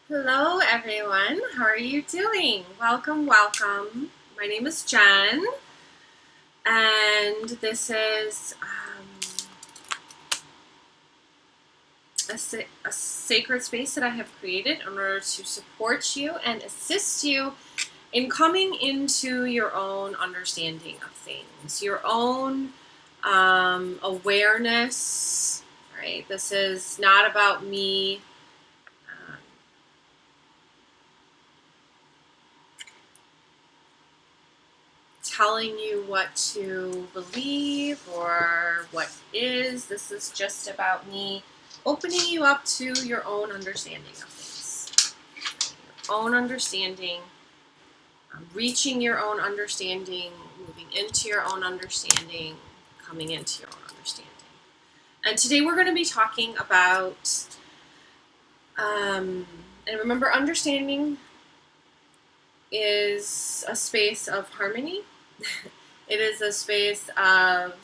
Hello, everyone. How are you doing? Welcome, welcome. My name is Jen, and this is a sacred space that I have created in order to support you and assist you in coming into your own understanding of things, your own awareness. Right? This is not about me telling you what to believe or what is. This is just about me opening you up to your own understanding of things. Your own understanding, reaching your own understanding, moving into your own understanding, coming into your own understanding. And today we're going to be talking about, and remember, understanding is a space of harmony. It is a space of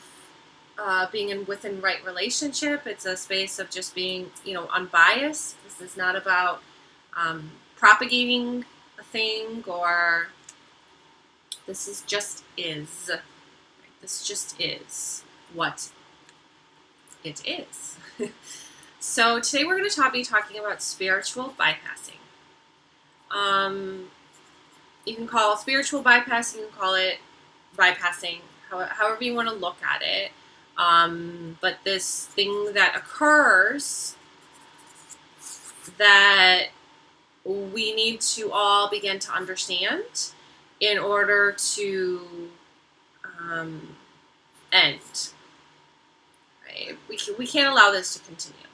being within right relationship. It's a space of just being, unbiased. This is not about propagating a thing, or this is just is. Right? This just is what it is. So today we're going to be talking about spiritual bypassing. You can call it spiritual bypassing, you can call it bypassing, however you want to look at it. But this thing that occurs that we need to all begin to understand in order to end. Right? We can't allow this to continue.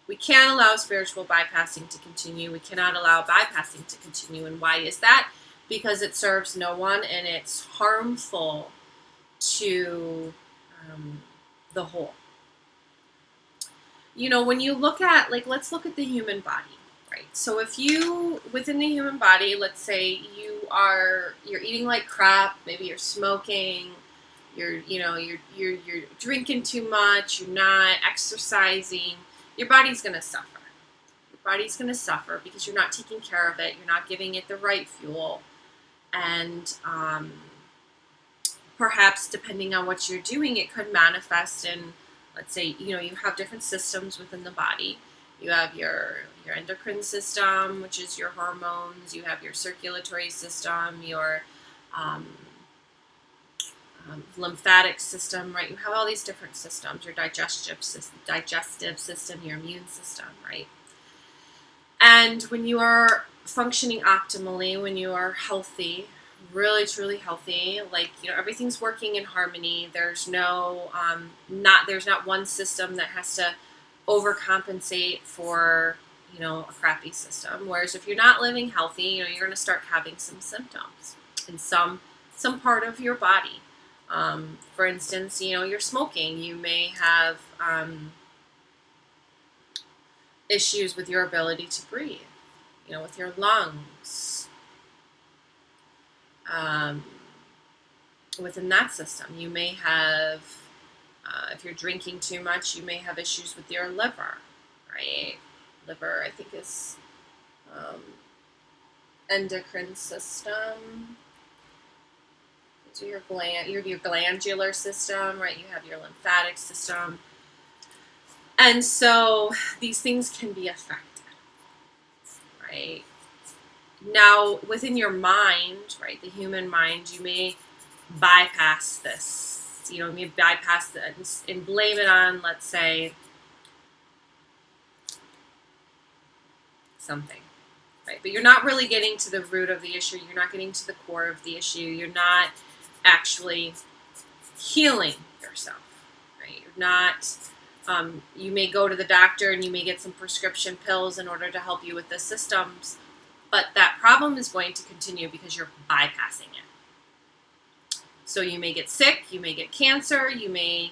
We can't allow spiritual bypassing to continue. We cannot allow bypassing to continue. And why is that? Because it serves no one and it's harmful to the whole. When you look at, let's look at the human body, right? So if you, within the human body, let's say you're eating like crap, maybe you're smoking, you're drinking too much, you're not exercising, your body's going to suffer. Your body's going to suffer because you're not taking care of it, you're not giving it the right fuel, and perhaps depending on what you're doing, it could manifest in, let's say, you have different systems within the body. You have your endocrine system, which is your hormones. You have your circulatory system, your lymphatic system, right? You have all these different systems, your digestive system, your immune system, right? And when you are functioning optimally, when you are healthy, really truly healthy, everything's working in harmony, there's no there's not one system that has to overcompensate for a crappy system. Whereas if you're not living healthy, you're going to start having some symptoms in some part of your body. For instance, you're smoking, you may have issues with your ability to breathe, with your lungs. Within that system, you may have, if you're drinking too much, you may have issues with your liver, right? Liver, I think, is endocrine system. So you have your glandular system, right? You have your lymphatic system. And so these things can be affected, right? Now, within your mind, right, the human mind, you may bypass this. You may bypass this and blame it on, let's say, something, right? But you're not really getting to the root of the issue. You're not getting to the core of the issue. You're not actually healing yourself, right? You're not. You may go to the doctor and you may get some prescription pills in order to help you with the systems, but that problem is going to continue because you're bypassing it. So you may get sick, you may get cancer, you may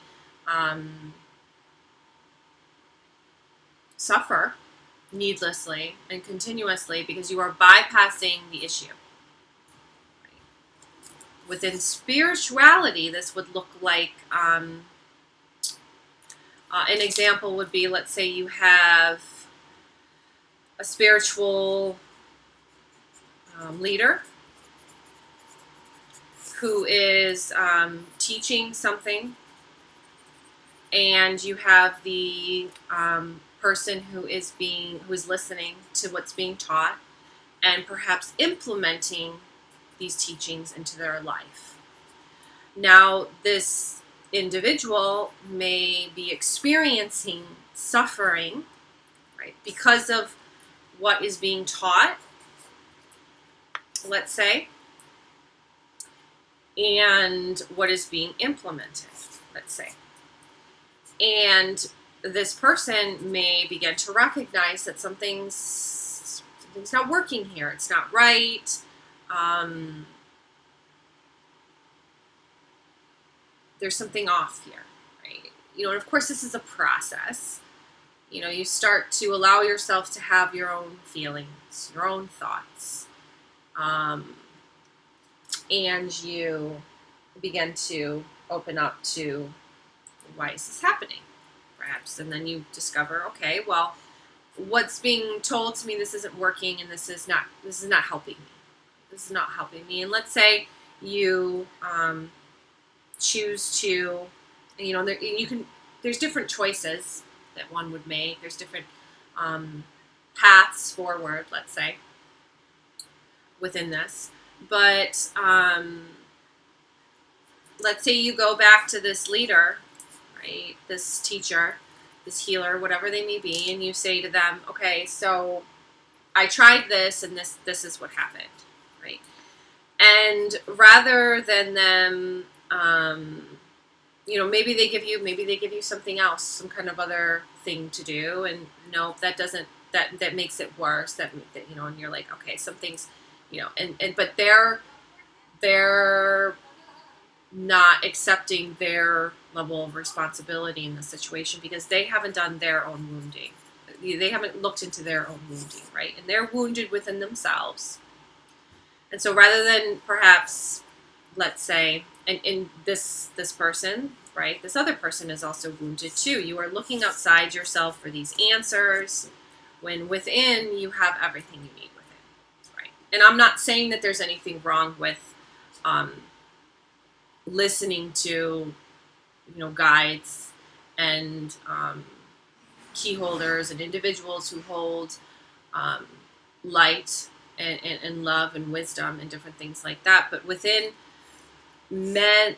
suffer needlessly and continuously because you are bypassing the issue. Right? Within spirituality, this would look like, an example would be, let's say you have a spiritual leader who is teaching something, and you have the person who is listening to what's being taught and perhaps implementing these teachings into their life. Now, this individual may be experiencing suffering, right, because of what is being taught, let's say, and what is being implemented, let's say. And this person may begin to recognize that something's not working here. It's not right. There's something off here, right? And of course, this is a process. You start to allow yourself to have your own feelings, your own thoughts, and you begin to open up to, why is this happening, perhaps? And then you discover, okay, well, what's being told to me, this isn't working, and this is not helping me. This is not helping me. And let's say you choose to, there's different choices that one would make. There's different paths forward, let's say, within this. But let's say you go back to this leader, right, this teacher, this healer, whatever they may be, and you say to them, okay, so I tried this, and this is what happened, right? And rather than them, maybe they give you something else, some kind of other thing to do, and no, that makes it worse. That and you're like, okay, something's, but they're not accepting their level of responsibility in the situation because they haven't done their own wounding. They haven't looked into their own wounding, right? And they're wounded within themselves. And so rather than perhaps, let's say, and this person, right, this other person is also wounded too. You are looking outside yourself for these answers when within you have everything you need within, right? And I'm not saying that there's anything wrong with listening to, guides and key holders and individuals who hold light and love and wisdom and different things like that. But within men,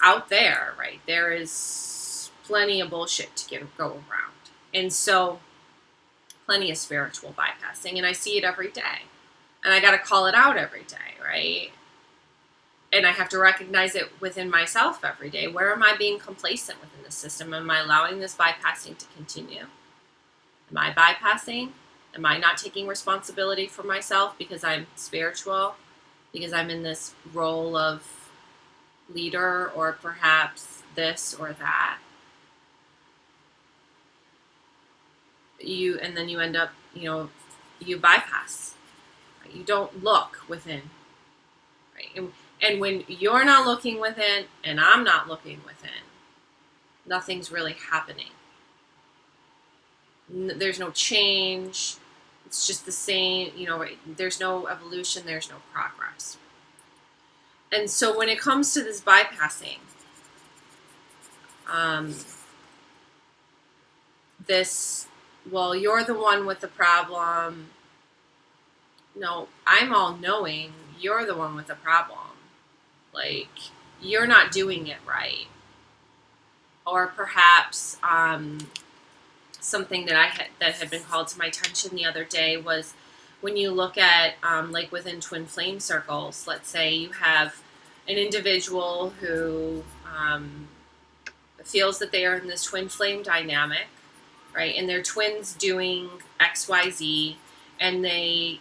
out there, right, there is plenty of bullshit to go around. And so plenty of spiritual bypassing. And I see it every day. And I got to call it out every day, right? And I have to recognize it within myself every day. Where am I being complacent within the system? Am I allowing this bypassing to continue? Am I bypassing? Am I not taking responsibility for myself because I'm spiritual? Because I'm in this role of leader, or perhaps this or that? And then you end up, you bypass. Right? You don't look within. Right? And when you're not looking within and I'm not looking within, nothing's really happening. There's no change. It's just the same, right? There's no evolution. There's no progress. And so when it comes to this bypassing, you're the one with the problem. No, I'm all knowing. You're the one with the problem. Like, you're not doing it right. Or perhaps something that had been called to my attention the other day was when you look at like within twin flame circles. Let's say you have an individual who feels that they are in this twin flame dynamic, right? And they're twins doing XYZ, and they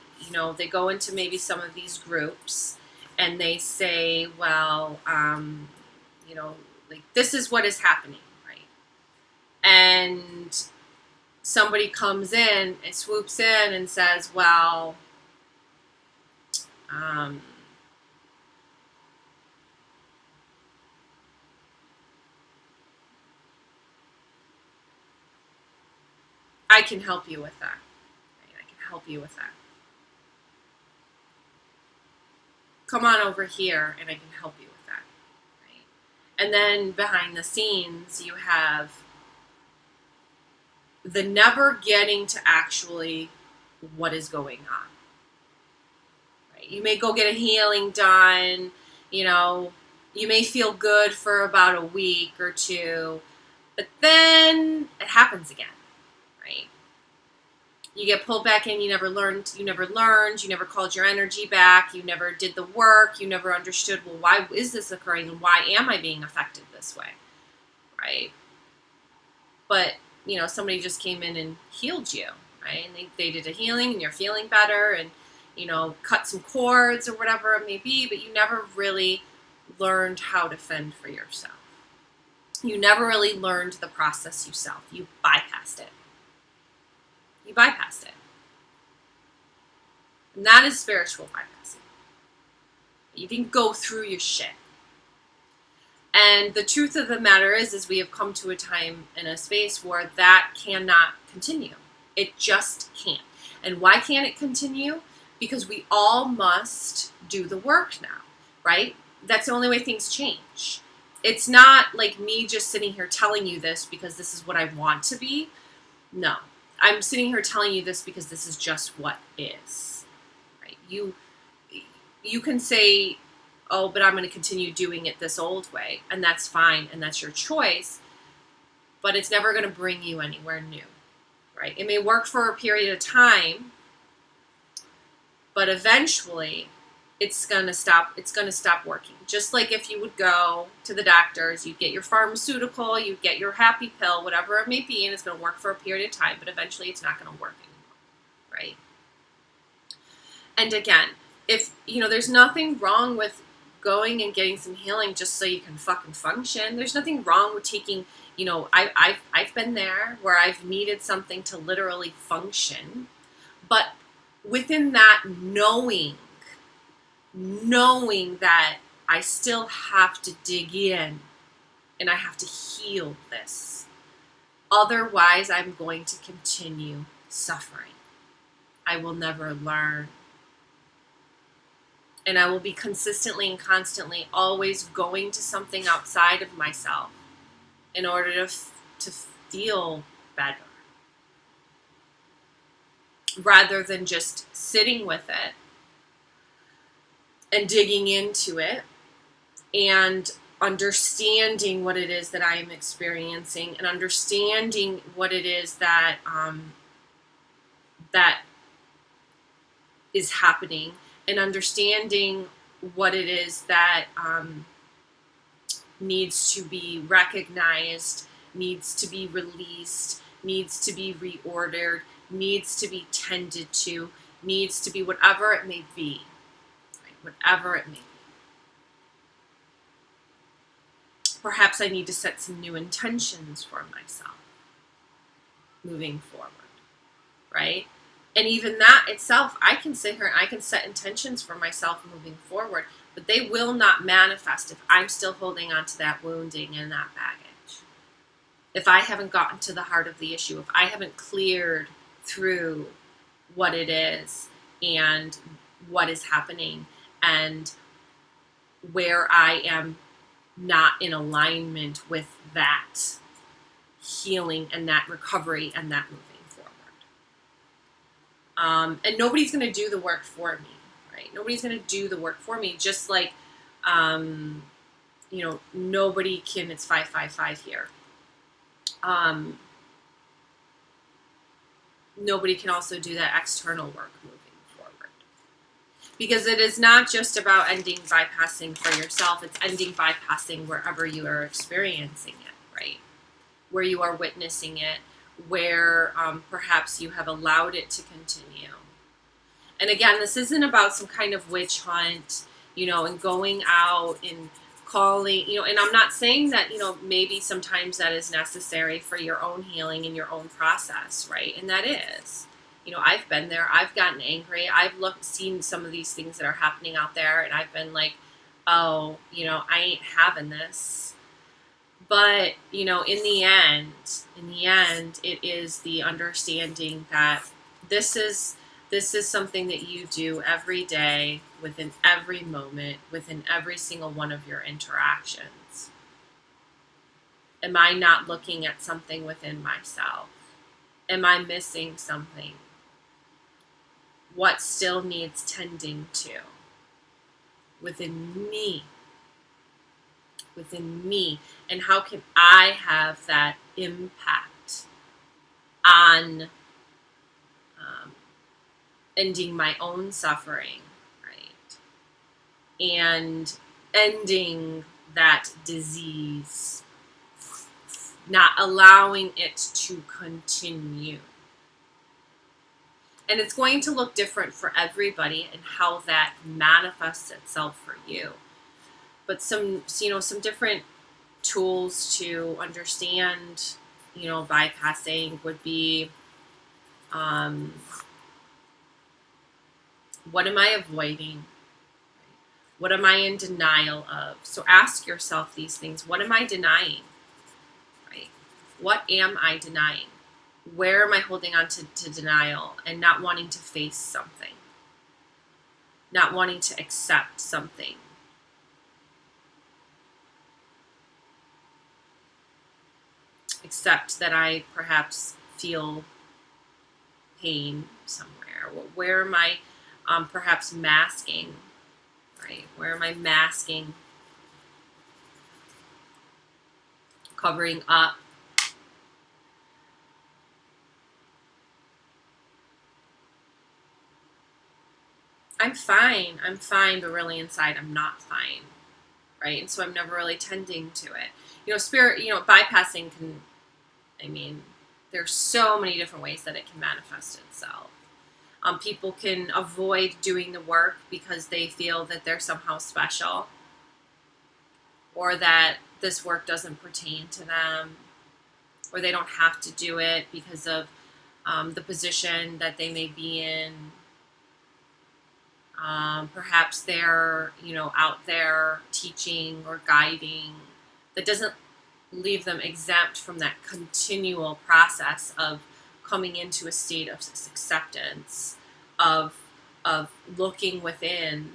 go into maybe some of these groups, and they say, well, like, this is what is happening, right? And somebody comes in and swoops in and says, well, I can help you with that. Right? I can help you with that. come on over here and I can help you with that, right? And then behind the scenes, you have the never getting to actually what is going on, right? You may go get a healing done, you may feel good for about a week or two, but then it happens again, right? You get pulled back in, you never learned, you never called your energy back, you never did the work, you never understood, well, why is this occurring and why am I being affected this way, right? But, somebody just came in and healed you, right? And they did a healing and you're feeling better and, cut some cords or whatever it may be, but you never really learned how to fend for yourself. You never really learned the process yourself. You bypassed it. And that is spiritual bypassing. You didn't go through your shit. And the truth of the matter is we have come to a time and a space where that cannot continue. It just can't. And why can't it continue? Because we all must do the work now, right? That's the only way things change. It's not like me just sitting here telling you this because this is what I want to be. No. I'm sitting here telling you this because this is just what is, right? You can say, oh, but I'm going to continue doing it this old way, and that's fine, and that's your choice, but it's never going to bring you anywhere new, right? It may work for a period of time, but eventually it's going to stop working. Just like if you would go to the doctors, you'd get your pharmaceutical, you'd get your happy pill, whatever it may be, and it's going to work for a period of time, but eventually it's not going to work anymore, right? And again, if, there's nothing wrong with going and getting some healing just so you can fucking function. There's nothing wrong with taking, I've been there where I've needed something to literally function, but within that knowing that I still have to dig in and I have to heal this. Otherwise, I'm going to continue suffering. I will never learn. And I will be consistently and constantly always going to something outside of myself in order to feel better. Rather than just sitting with it and digging into it and understanding what it is that I am experiencing and understanding what it is that that is happening and understanding what it is that needs to be recognized, needs to be released, needs to be reordered, needs to be tended to, needs to be whatever it may be. Whatever it may be. Perhaps I need to set some new intentions for myself moving forward, right? And even that itself, I can sit here and I can set intentions for myself moving forward, but they will not manifest if I'm still holding on to that wounding and that baggage. If I haven't gotten to the heart of the issue, if I haven't cleared through what it is and what is happening, and where I am not in alignment with that healing and that recovery and that moving forward. And nobody's going to do the work for me, right? Nobody's going to do the work for me. Just like, nobody can, it's 555 here. Nobody can also do that external work moving forward. Because it is not just about ending bypassing for yourself, it's ending bypassing wherever you are experiencing it, right? Where you are witnessing it, where perhaps you have allowed it to continue. And again, this isn't about some kind of witch hunt, and going out and calling, and I'm not saying that, maybe sometimes that is necessary for your own healing and your own process, right? And that is. I've been there. I've gotten angry. I've seen some of these things that are happening out there, and I've been like, oh, I ain't having this. But, in the end, it is the understanding that this is This is something that you do every day, within every moment, within every single one of your interactions. Am I not looking at something within myself? Am I missing something? What still needs tending to within me? Within me, and how can I have that impact on ending my own suffering, right? And ending that disease, not allowing it to continue. And it's going to look different for everybody and how that manifests itself for you. But some different tools to understand, bypassing would be, what am I avoiding? What am I in denial of? So ask yourself these things. What am I denying? Right? What am I denying? Where am I holding on to denial and not wanting to face something? Not wanting to accept something? Accept that I perhaps feel pain somewhere. Where am I perhaps masking? Right? Where am I masking? Covering up? I'm fine, but really inside I'm not fine, right? And so I'm never really tending to it. Spirit, bypassing there's so many different ways that it can manifest itself. People can avoid doing the work because they feel that they're somehow special, or that this work doesn't pertain to them, or they don't have to do it because of the position that they may be in. Perhaps they're, out there teaching or guiding. That doesn't leave them exempt from that continual process of coming into a state of acceptance, of looking within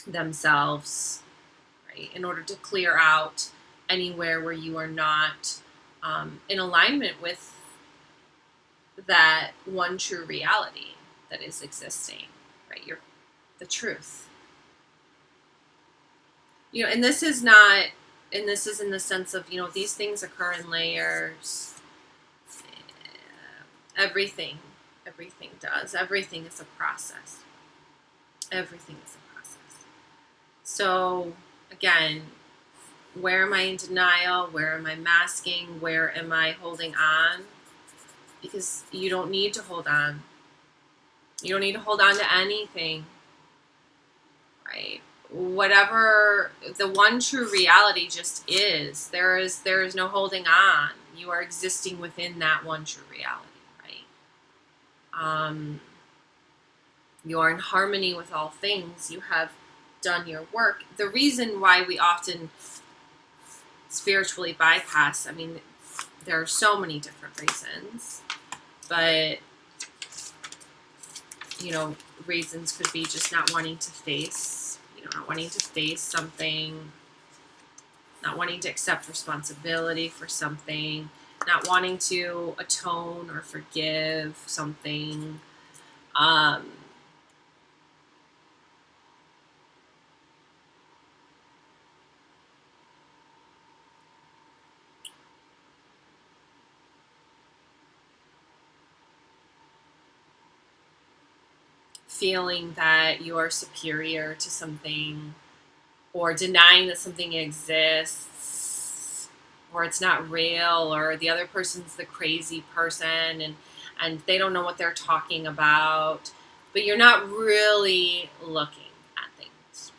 themselves, right, in order to clear out anywhere where you are not in alignment with that one true reality that is existing, right? The truth. And this is in the sense of, these things occur in layers. Everything does. Everything is a process. Everything is a process. So, again, where am I in denial? Where am I masking? Where am I holding on? Because you don't need to hold on. You don't need to hold on to anything, right? Whatever the one true reality just is, there is no holding on. You are existing within that one true reality, right? You are in harmony with all things. You have done your work. The reason why we often spiritually bypass, there are so many different reasons, but reasons could be just not wanting to face, not wanting to face something, not wanting to accept responsibility for something, not wanting to atone or forgive something, feeling that you are superior to something, or denying that something exists, or it's not real, or the other person's the crazy person and they don't know what they're talking about, but you're not really looking at things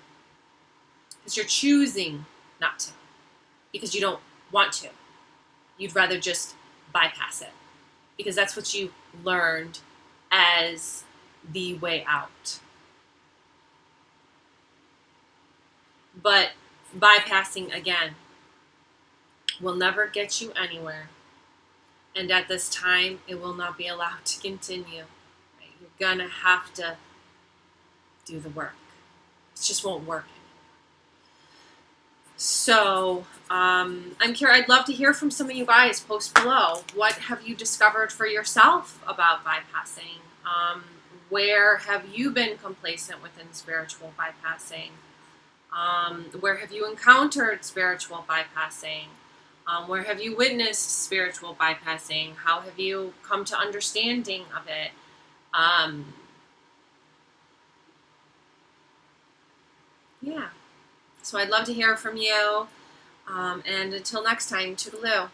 because you're choosing not to, because you don't want to. You'd rather just bypass it because that's what you learned as the way out. But bypassing, again, will never get you anywhere. And at this time, it will not be allowed to continue. Right? You're going to have to do the work. It just won't work. So I'm curious. I'd love to hear from some of you guys. Post below. What have you discovered for yourself about bypassing? Where have you been complacent within spiritual bypassing? Where have you encountered spiritual bypassing? Where have you witnessed spiritual bypassing? How have you come to understanding of it? Yeah. So I'd love to hear from you. And until next time, toodaloo.